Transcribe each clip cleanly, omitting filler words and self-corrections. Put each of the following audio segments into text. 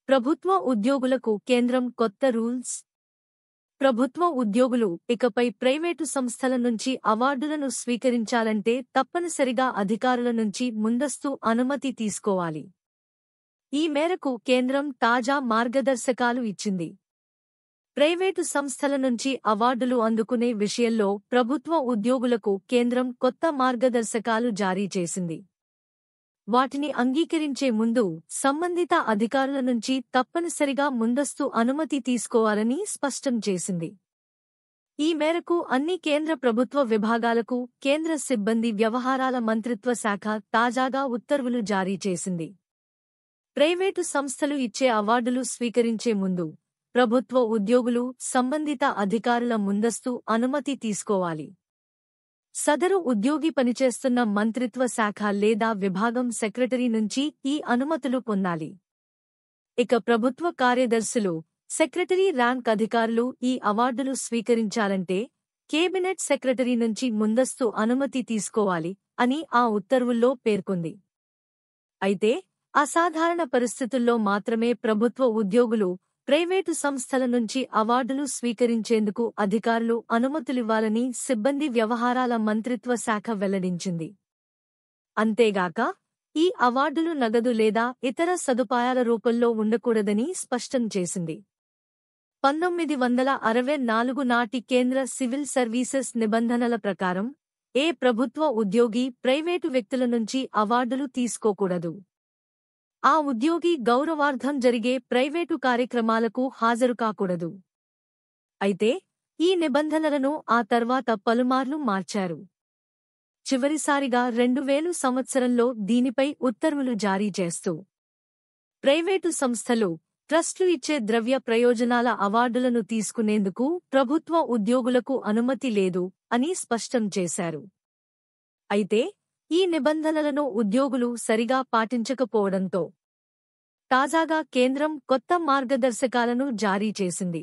ప్రభుత్వ ఉద్యోగులకు కేంద్రం కొత్త రూల్స్. ప్రభుత్వ ఉద్యోగులు ఇకపై ప్రైవేటు సంస్థల నుంచి అవార్డులను స్వీకరించాలంటే తప్పనిసరిగా అధికారుల నుంచి ముందస్తు అనుమతి తీసుకోవాలి. ఈ మేరకు కేంద్రం తాజా మార్గదర్శకాలు ఇచ్చింది. ప్రైవేటు సంస్థల నుంచి అవార్డులు అందుకునే విషయంలో ప్రభుత్వ ఉద్యోగులకు కేంద్రం కొత్త మార్గదర్శకాలు జారీ చేసింది. వాటిని అంగీకరించే ముందు సంబంధిత అధికారుల నుంచి తప్పనిసరిగా ముందస్తు అనుమతి తీసుకోవాలని స్పష్టం చేసింది. ఈ మేరకు అన్ని కేంద్ర ప్రభుత్వ విభాగాలకు కేంద్ర సిబ్బంది వ్యవహారాల మంత్రిత్వ శాఖ తాజాగా ఉత్తర్వులు జారీ చేసింది. ప్రైవేటు సంస్థలు ఇచ్చే అవార్డులు స్వీకరించే ముందు ప్రభుత్వ ఉద్యోగులు సంబంధిత అధికారుల ముందస్తు అనుమతి తీసుకోవాలి. సదరు ఉద్యోగి పనిచేస్తున్న మంత్రిత్వ శాఖ లేదా విభాగం సెక్రటరీ నుంచి ఈ అనుమతులు పొందాలి. ఇక ప్రభుత్వ కార్యదర్శులు, సెక్రటరీ ర్యాంక్ అధికారులు ఈ అవార్డులు స్వీకరించాలంటే కేబినెట్ సెక్రటరీ నుంచి ముందస్తు అనుమతి తీసుకోవాలి అని ఆ ఉత్తర్వుల్లో పేర్కొంది. అయితే అసాధారణ పరిస్థితుల్లో మాత్రమే ప్రభుత్వ ఉద్యోగులు ప్రైవేటు సంస్థల నుంచి అవార్డులు స్వీకరించేందుకు అధికారులు అనుమతులివ్వాలని సిబ్బంది వ్యవహారాల మంత్రిత్వ శాఖ వెల్లడించింది. అంతేగాక ఈ అవార్డులు నగదు లేదా ఇతర సదుపాయాల రూపంలో ఉండకూడదని స్పష్టం చేసింది. 1964 నాటి కేంద్ర సివిల్ సర్వీసెస్ నిబంధనల ప్రకారం ఏ ప్రభుత్వ ఉద్యోగి ప్రైవేటు వ్యక్తుల నుంచి అవార్డులు తీసుకోకూడదు. ఆ ఉద్యోగి గౌరవార్థం జరిగే ప్రైవేటు కార్యక్రమాలకు హాజరు కాకూడదు. అయితే ఈ నిబంధనలను ఆ తర్వాత పలుమార్లు మార్చారు. చివరిసారిగా 2000 సంవత్సరంలో దీనిపై ఉత్తర్వులు జారీ చేస్తూ ప్రైవేటు సంస్థలు, ట్రస్టులు ఇచ్చే ద్రవ్య ప్రయోజనాల అవార్డులను తీసుకునేందుకు ప్రభుత్వ ఉద్యోగులకు అనుమతి లేదు అని స్పష్టం చేశారు. అయితే ఈ నిబంధనలను ఉద్యోగులు సరిగా పాటించకపోవడంతో తాజాగా కేంద్రం కొత్త మార్గదర్శకాలను జారీ చేసింది.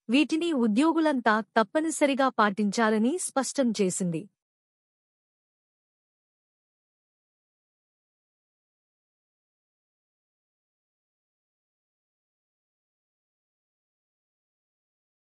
వీటిని ఉద్యోగులంతా తప్పనిసరిగా పాటించాలని స్పష్టం చేసింది.